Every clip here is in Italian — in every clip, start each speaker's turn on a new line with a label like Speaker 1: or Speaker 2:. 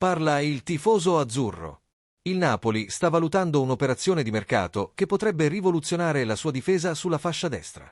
Speaker 1: Parla il tifoso azzurro. Il Napoli sta valutando un'operazione di mercato che potrebbe rivoluzionare la sua difesa sulla fascia destra.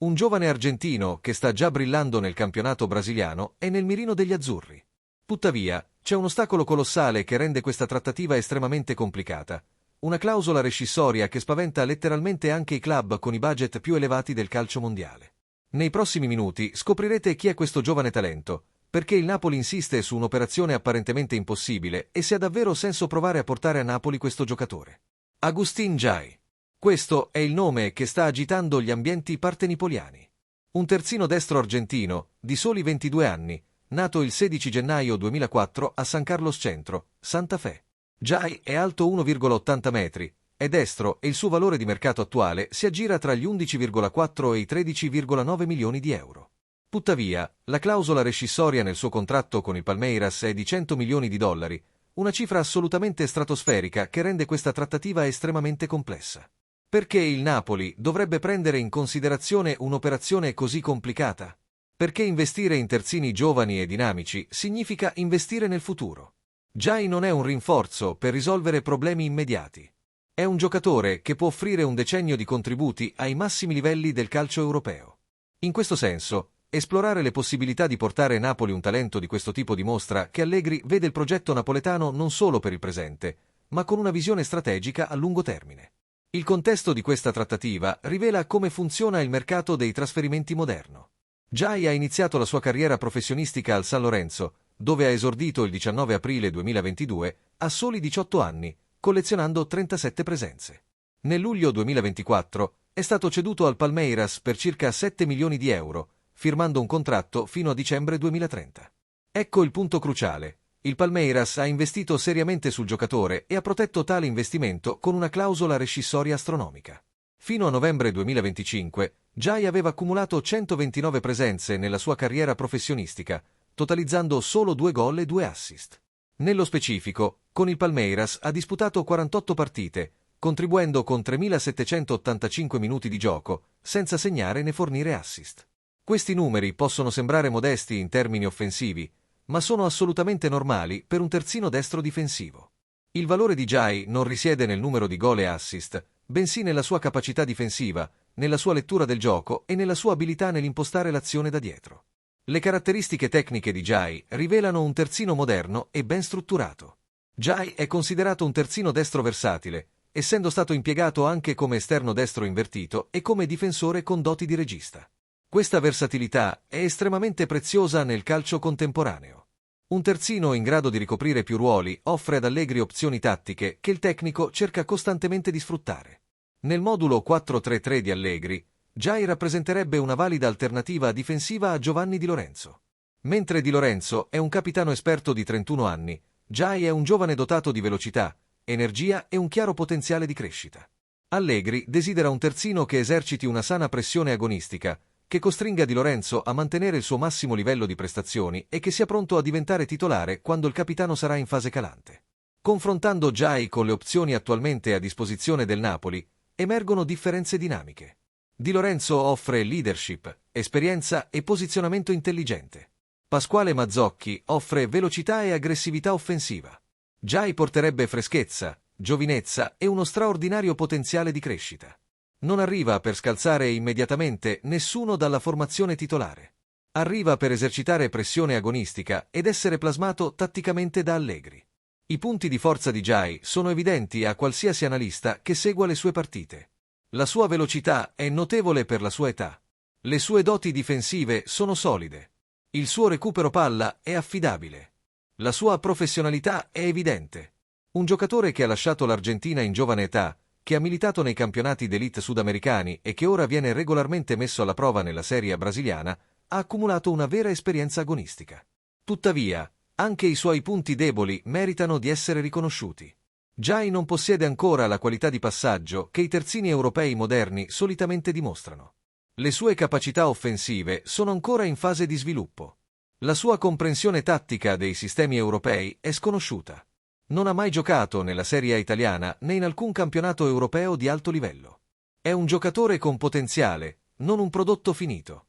Speaker 1: Un giovane argentino che sta già brillando nel campionato brasiliano è nel mirino degli azzurri. Tuttavia, c'è un ostacolo colossale che rende questa trattativa estremamente complicata. Una clausola rescissoria che spaventa letteralmente anche i club con i budget più elevati del calcio mondiale. Nei prossimi minuti scoprirete chi è questo giovane talento, perché il Napoli insiste su un'operazione apparentemente impossibile e se ha davvero senso provare a portare a Napoli questo giocatore. Agustin Jai. Questo è il nome che sta agitando gli ambienti partenipoliani. Un terzino destro argentino, di soli 22 anni, nato il 16 gennaio 2004 a San Carlos Centro, Santa Fe. Jai è alto 1,80 metri, è destro e il suo valore di mercato attuale si aggira tra gli 11,4 e i 13,9 milioni di euro. Tuttavia, la clausola rescissoria nel suo contratto con il Palmeiras è di 100 milioni di dollari, una cifra assolutamente stratosferica che rende questa trattativa estremamente complessa. Perché il Napoli dovrebbe prendere in considerazione un'operazione così complicata? Perché investire in terzini giovani e dinamici significa investire nel futuro. Jai non è un rinforzo per risolvere problemi immediati. È un giocatore che può offrire un decennio di contributi ai massimi livelli del calcio europeo. In questo senso, esplorare le possibilità di portare Napoli un talento di questo tipo dimostra che Allegri vede il progetto napoletano non solo per il presente, ma con una visione strategica a lungo termine. Il contesto di questa trattativa rivela come funziona il mercato dei trasferimenti moderno. Jai ha iniziato la sua carriera professionistica al San Lorenzo, dove ha esordito il 19 aprile 2022, a soli 18 anni, collezionando 37 presenze. Nel luglio 2024 è stato ceduto al Palmeiras per circa 7 milioni di euro, firmando un contratto fino a dicembre 2030. Ecco il punto cruciale. Il Palmeiras ha investito seriamente sul giocatore e ha protetto tale investimento con una clausola rescissoria astronomica. Fino a novembre 2025, Jai aveva accumulato 129 presenze nella sua carriera professionistica, totalizzando solo 2 gol e 2 assist. Nello specifico, con il Palmeiras ha disputato 48 partite, contribuendo con 3.785 minuti di gioco, senza segnare né fornire assist. Questi numeri possono sembrare modesti in termini offensivi, ma sono assolutamente normali per un terzino destro difensivo. Il valore di Jai non risiede nel numero di gol e assist, bensì nella sua capacità difensiva, nella sua lettura del gioco e nella sua abilità nell'impostare l'azione da dietro. Le caratteristiche tecniche di Jai rivelano un terzino moderno e ben strutturato. Jai è considerato un terzino destro versatile, essendo stato impiegato anche come esterno destro invertito e come difensore con doti di regista. Questa versatilità è estremamente preziosa nel calcio contemporaneo. Un terzino in grado di ricoprire più ruoli offre ad Allegri opzioni tattiche che il tecnico cerca costantemente di sfruttare. Nel modulo 4-3-3 di Allegri, Jai rappresenterebbe una valida alternativa difensiva a Giovanni Di Lorenzo. Mentre Di Lorenzo è un capitano esperto di 31 anni, Jai è un giovane dotato di velocità, energia e un chiaro potenziale di crescita. Allegri desidera un terzino che eserciti una sana pressione agonistica, che costringa Di Lorenzo a mantenere il suo massimo livello di prestazioni e che sia pronto a diventare titolare quando il capitano sarà in fase calante. Confrontando Jai con le opzioni attualmente a disposizione del Napoli, emergono differenze dinamiche. Di Lorenzo offre leadership, esperienza e posizionamento intelligente. Pasquale Mazzocchi offre velocità e aggressività offensiva. Jai porterebbe freschezza, giovinezza e uno straordinario potenziale di crescita. Non arriva per scalzare immediatamente nessuno dalla formazione titolare. Arriva per esercitare pressione agonistica ed essere plasmato tatticamente da Allegri. I punti di forza di Jai sono evidenti a qualsiasi analista che segua le sue partite. La sua velocità è notevole per la sua età. Le sue doti difensive sono solide. Il suo recupero palla è affidabile. La sua professionalità è evidente. Un giocatore che ha lasciato l'Argentina in giovane età, che ha militato nei campionati d'élite sudamericani e che ora viene regolarmente messo alla prova nella Serie A brasiliana, ha accumulato una vera esperienza agonistica. Tuttavia, anche i suoi punti deboli meritano di essere riconosciuti. Jai non possiede ancora la qualità di passaggio che i terzini europei moderni solitamente dimostrano. Le sue capacità offensive sono ancora in fase di sviluppo. La sua comprensione tattica dei sistemi europei è sconosciuta. Non ha mai giocato nella Serie A italiana né in alcun campionato europeo di alto livello. È un giocatore con potenziale, non un prodotto finito.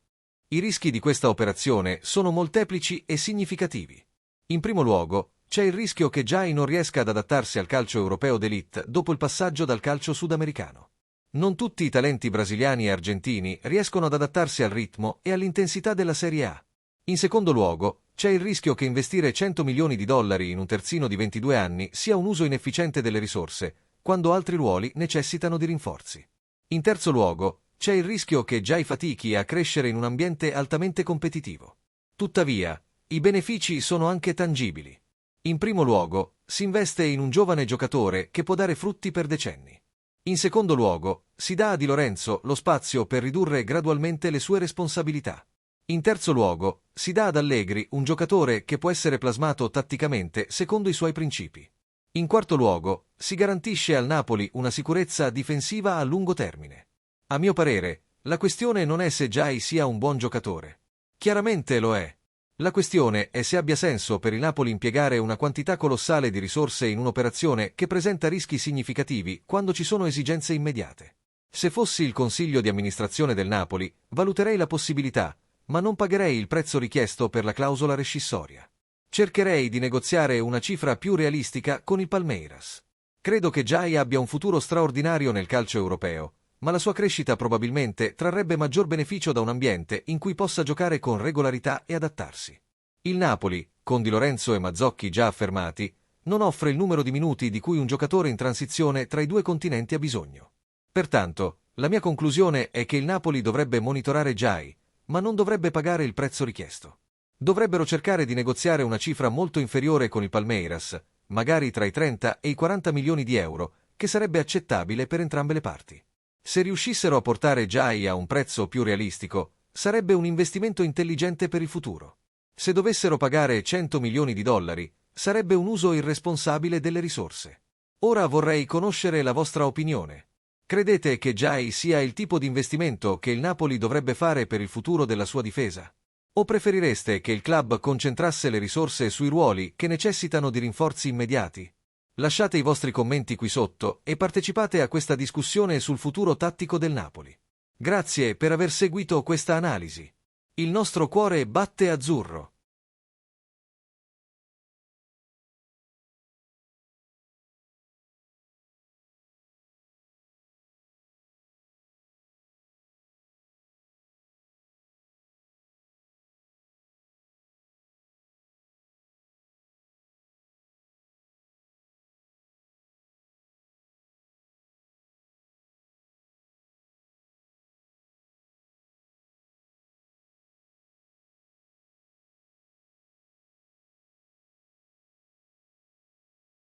Speaker 1: I rischi di questa operazione sono molteplici e significativi. In primo luogo, c'è il rischio che Jai non riesca ad adattarsi al calcio europeo d'élite dopo il passaggio dal calcio sudamericano. Non tutti i talenti brasiliani e argentini riescono ad adattarsi al ritmo e all'intensità della Serie A. In secondo luogo, c'è il rischio che investire 100 milioni di dollari in un terzino di 22 anni sia un uso inefficiente delle risorse, quando altri ruoli necessitano di rinforzi. In terzo luogo, c'è il rischio che Jai fatichi a crescere in un ambiente altamente competitivo. Tuttavia, i benefici sono anche tangibili. In primo luogo, si investe in un giovane giocatore che può dare frutti per decenni. In secondo luogo, si dà a Di Lorenzo lo spazio per ridurre gradualmente le sue responsabilità. In terzo luogo, si dà ad Allegri un giocatore che può essere plasmato tatticamente secondo i suoi principi. In quarto luogo, si garantisce al Napoli una sicurezza difensiva a lungo termine. A mio parere, la questione non è se Jai sia un buon giocatore. Chiaramente lo è. La questione è se abbia senso per il Napoli impiegare una quantità colossale di risorse in un'operazione che presenta rischi significativi quando ci sono esigenze immediate. Se fossi il consiglio di amministrazione del Napoli, valuterei la possibilità, ma non pagherei il prezzo richiesto per la clausola rescissoria. Cercherei di negoziare una cifra più realistica con il Palmeiras. Credo che Jai abbia un futuro straordinario nel calcio europeo, ma la sua crescita probabilmente trarrebbe maggior beneficio da un ambiente in cui possa giocare con regolarità e adattarsi. Il Napoli, con Di Lorenzo e Mazzocchi già affermati, non offre il numero di minuti di cui un giocatore in transizione tra i due continenti ha bisogno. Pertanto, la mia conclusione è che il Napoli dovrebbe monitorare Jai, ma non dovrebbe pagare il prezzo richiesto. Dovrebbero cercare di negoziare una cifra molto inferiore con il Palmeiras, magari tra i 30 e i 40 milioni di euro, che sarebbe accettabile per entrambe le parti. Se riuscissero a portare Jai a un prezzo più realistico, sarebbe un investimento intelligente per il futuro. Se dovessero pagare 100 milioni di dollari, sarebbe un uso irresponsabile delle risorse. Ora vorrei conoscere la vostra opinione. Credete che Jai sia il tipo di investimento che il Napoli dovrebbe fare per il futuro della sua difesa? O preferireste che il club concentrasse le risorse sui ruoli che necessitano di rinforzi immediati? Lasciate i vostri commenti qui sotto e partecipate a questa discussione sul futuro tattico del Napoli. Grazie per aver seguito questa analisi. Il nostro cuore batte azzurro.